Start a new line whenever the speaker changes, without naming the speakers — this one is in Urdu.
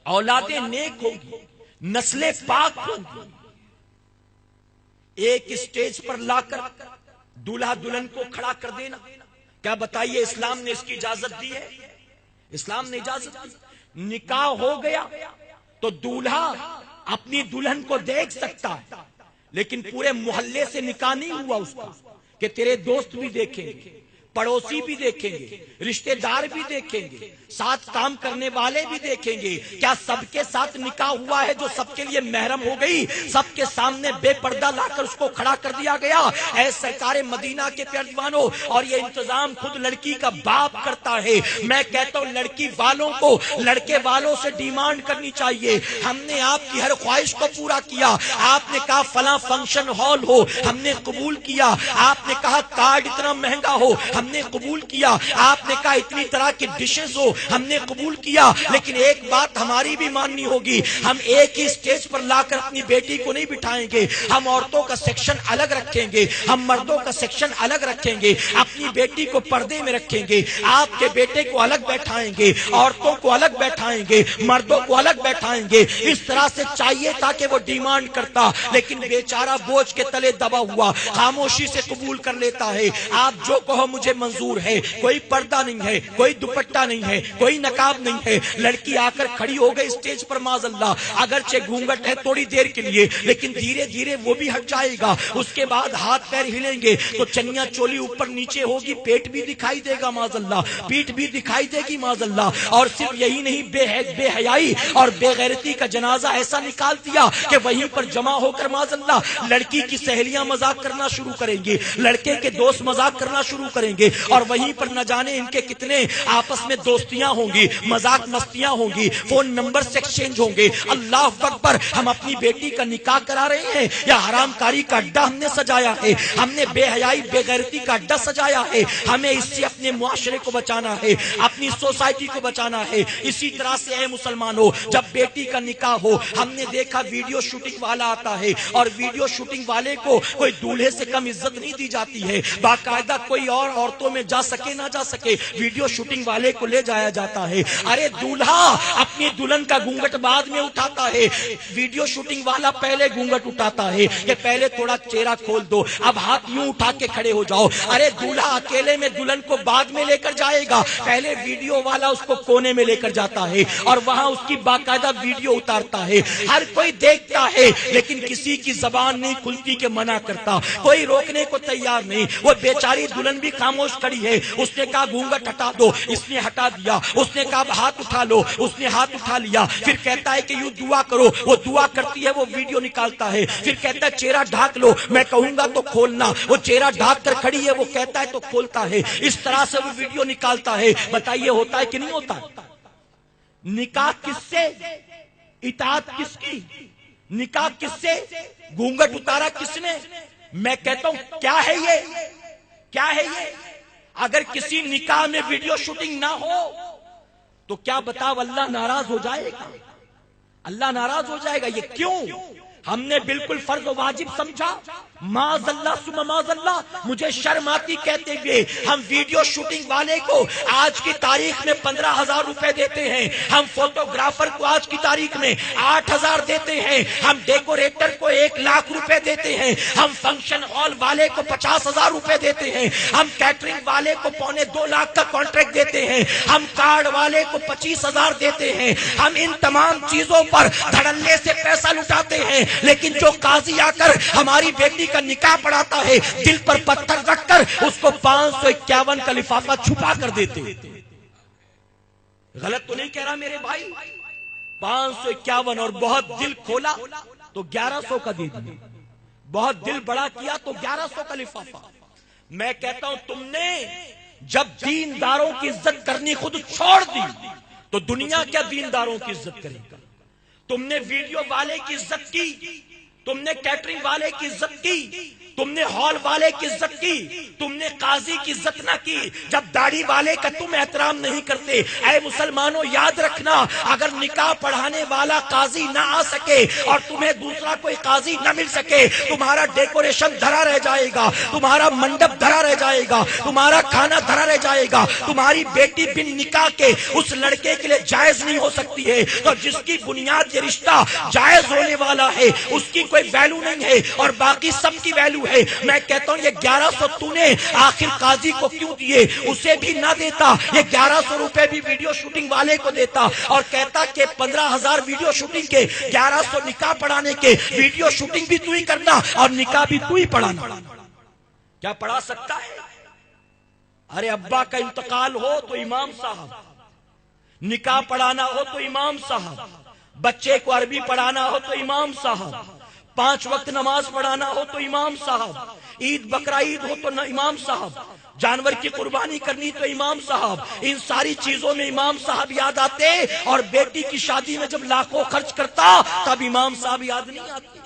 اولادیں نیک ہوگی، نسلیں پاک ہوگی. ایک اسٹیج پر لا کر دولہا دلہن کو کھڑا کر دینا، کیا بتائیے اسلام نے اس کی اجازت دی ہے؟ اسلام نے اجازت دی. نکاح ہو گیا تو دولہا اپنی دلہن کو دیکھ سکتا ہے، لیکن پورے محلے سے نکاح نہیں ہوا اس کا کہ تیرے دوست بھی دیکھیں گے، پڑوسی بھی دیکھیں گے، رشتہ دار بھی دیکھیں گے، ساتھ کام کرنے والے بھی دیکھیں گے. کیا سب کے ساتھ نکاح ہوا ہے جو سب کے لیے محرم ہو گئی؟ سب کے سامنے بے پردہ لا کر اس کو کھڑا کر دیا گیا. اے سرکار مدینہ کے پیروانوں، اور یہ انتظام خود لڑکی کا باپ کرتا ہے. میں کہتا ہوں لڑکی والوں کو لڑکے والوں سے ڈیمانڈ کرنی چاہیے. ہم نے آپ کی ہر خواہش کو پورا کیا. آپ نے کہا فلاں فنکشن ہال ہو، ہم نے قبول کیا. آپ نے کہا کارڈ اتنا مہنگا ہو، ہم نے قبول کیا. آپ نے کہا اتنی طرح کی ڈشز ہو، ہم نے قبول کیا. لیکن ایک بات ہماری بھی ماننی ہوگی، ہم ایک ہی سٹیج پر لا کر اپنی بیٹی کو نہیں بٹھائیں گے. ہم عورتوں کا سیکشن الگ رکھیں گے، ہم مردوں کا سیکشن الگ رکھیں گے. اپنی بیٹی کو پردے میں رکھیں گے، آپ کے بیٹے کو الگ بیٹھائیں گے، عورتوں کو الگ بیٹھائیں گے، مردوں کو الگ بیٹھائیں گے. اس طرح سے چاہیے تاکہ وہ ڈیمانڈ کرتا، لیکن بیچارہ بوجھ کے تلے دبا ہوا خاموشی سے قبول کر لیتا ہے. آپ جو کہو مجھے منظور ہے. کوئی پردہ نہیں ہے، کوئی دوپٹہ نہیں ہے، کوئی نقاب نہیں ہے. لڑکی آ کر کھڑی ہو گئی اسٹیج پر، معاذ اللہ اگرچہ گھونگھٹ ہے تھوڑی دیر کے لیے، لیکن دھیرے دھیرے وہ بھی ہٹ جائے گا. اس کے بعد ہاتھ پیر ہلیں گے تو چنیا چولی اوپر نیچے ہوگی، پیٹ بھی دکھائی دے گا معاذ اللہ، پیٹ بھی دکھائی دے گی معاذ اللہ. اور صرف یہی نہیں، بے حیائی اور بے غیرتی کا جنازہ ایسا نکال دیا کہ وہیں پر جمع ہو کر معاذ اللہ لڑکی کی سہیلیاں مذاق کرنا شروع کریں گے، لڑکے کے دوست مذاق کرنا شروع کریں گے، اور وہیں پر نہ جانے ان کے کتنے آپس میں دوستیاں ہوں گی، مذاق مستیاں ہوں گی، فون نمبر سے ایکسچینج ہوں گے. اللہ اکبر! ہم اپنی بیٹی کا نکاح کرا رہے ہیں یا حرام کاری کا اڈا ہم نے سجایا ہے؟ ہم نے بے حیائی بے غیرتی کا اڈا سجایا ہے. ہمیں اس سے اپنے معاشرے کو بچانا ہے، اپنی سوسائٹی کو بچانا ہے. اسی طرح سے اے مسلمانوں، جب بیٹی کا نکاح ہو، ہم نے دیکھا ویڈیو شوٹنگ والا آتا ہے، اور ویڈیو شوٹنگ والے کو کوئی دولہے سے کم عزت نہیں دی جاتی ہے. باقاعدہ کوئی اور عورتوں میں جا سکے نہ جا سکے، ویڈیو شوٹنگ والے کو لے جایا جاتا ہے. ارے دولہا اپنی دلہن کا گھونگھٹ بعد میں اٹھاتا ہے، ویڈیو شوٹنگ والا پہلے گھونگھٹ اٹھاتا ہے کہ پہلے تھوڑا چہرہ کھول دو، اب ہاتھ یوں اٹھا کے کھڑے ہو جاؤ. ارے دولہا اکیلے میں دلہن کو بعد میں لے کر جائے گا، پہلے ویڈیو والا اس کو کونے میں لے کر جاتا ہے اور وہاں اس کی باقاعدہ ویڈیو اتارتا ہے. ہر کوئی دیکھتا ہے لیکن کسی کی زبان نہیں کھلتی کہ منع کرتا، کوئی روکنے کو تیار نہیں. وہ بیچاری دلہن بھی خاموش کھڑی ہے. اس نے کہا گھونگھٹ ہٹا دو، اس نے ہٹا دیا. اس نے کہا ہاتھ اٹھا لو، اس نے ہاتھ اٹھا لیا. پھر کہتا ہے کہ یوں دعا کرو، وہ دعا کرتی ہے، وہ ویڈیو نکالتا ہے. پھر کہتا ہے چہرہ ڈھانک لو، میں کہوں گا تو کھولنا، وہ چہرہ ڈھانک کر کھڑی ہے، وہ کہتا ہے تو کھولتا ہے. اس طرح سے وہ ویڈیو نکالتا ہے. بتائیے ہوتا ہے کہ نہیں ہوتا؟ نکاح کس سے؟ اطاعت کس کی؟ نکاح کس سے؟ گھونگھٹ اتارا کس نے؟ میں کہتا ہوں کیا ہے یہ؟ کیا ہے یہ؟ اگر کسی نکاح میں ویڈیو شوٹنگ نہ ہو تو کیا بتاؤ اللہ ناراض ہو جائے گا؟ اللہ ناراض ہو جائے گا. یہ کیوں؟ ہم نے بالکل فرض و واجب سمجھا. معاذ اللہ ثم معاذ اللہ، مجھے شرم آتی کہتے ہوئے. ہم ویڈیو شوٹنگ والے کو آج کی تاریخ میں 15,000 روپے دیتے ہیں، ہم فوٹوگرافر کو آج کی تاریخ میں 8,000 دیتے ہیں، ہم ڈیکوریٹر کو 1,00,000 روپے دیتے ہیں، ہم فنکشن ہال والے کو 50,000 روپے دیتے ہیں، ہم کیٹرنگ والے کو 2.25 کا کانٹریکٹ دیتے ہیں، ہم کارڈ والے کو 25,000 دیتے ہیں. ہم ان تمام چیزوں پر دھڑلے سے پیسہ لٹاتے ہیں، لیکن جو قاضی آ کر ہماری بیٹی کا نکاح پڑھاتا ہے دل پر پتھر رکھ کر اس کو 551 کا لفافہ چھپا کر دیتے. غلط تو نہیں کہہ رہا میرے بھائی؟ 551 اور بہت دل کھولا تو 1100 کا دے دیا، بہت دل بڑا کیا تو 1100 کا لفافہ. میں کہتا ہوں تم نے جب دینداروں کی عزت کرنی خود چھوڑ دی تو دنیا کیا دینداروں کی عزت کرے گا؟ تم نے ویڈیو والے کی عزت کی تم نے کیٹرنگ والے کی عزت کی، تم نے ہال والے کی عزت کی، تم نے قاضی کی عزت نہ کی، جب داڑھی والے کا تم احترام نہیں کرتے۔ اے مسلمانوں یاد رکھنا، اگر نکاح پڑھانے والا قاضی نہ آ سکے اور تمہیں دوسرا کوئی قاضی نہ مل سکے، تمہارا ڈیکوریشن دھرا رہ جائے گا، تمہارا منڈپ دھرا رہ جائے گا، تمہارا کھانا دھرا رہ جائے گا، تمہاری بیٹی بن نکاح کے اس لڑکے کے لیے جائز نہیں ہو سکتی ہے۔ تو جس کی بنیاد یہ رشتہ جائز ہونے والا ہے اس کی کوئی ویلو نہیں ہے اور باقی سب کی ویلو ہے۔ میں کہتا ہوں یہ 1100 تو نے آخر قاضی کو کیوں دیے؟ اسے بھی نہ دیتا، یہ 1100 روپے بھی ویڈیو شوٹنگ والے کو دیتا اور کہتا کہ 15,000 ویڈیو شوٹنگ کے، 1100 نکاح پڑھانے کے، ویڈیو شوٹنگ بھی تو ہی کرنا اور نکاح بھی تو ہی پڑھانا۔ کیا پڑھا سکتا ہے؟ ارے ابا کا انتقال ہو تو امام صاحب، نکاح پڑھانا ہو تو امام صاحب، بچے کو عربی پڑھانا ہو تو امام صاحب، 5 وقت نماز پڑھانا ہو تو امام صاحب، عید بقرہ عید ہو تو امام صاحب، جانور کی قربانی کرنی تو امام صاحب۔ ان ساری چیزوں میں امام صاحب یاد آتے اور بیٹی کی شادی میں جب لاکھوں خرچ کرتا تب امام صاحب یاد نہیں آتے۔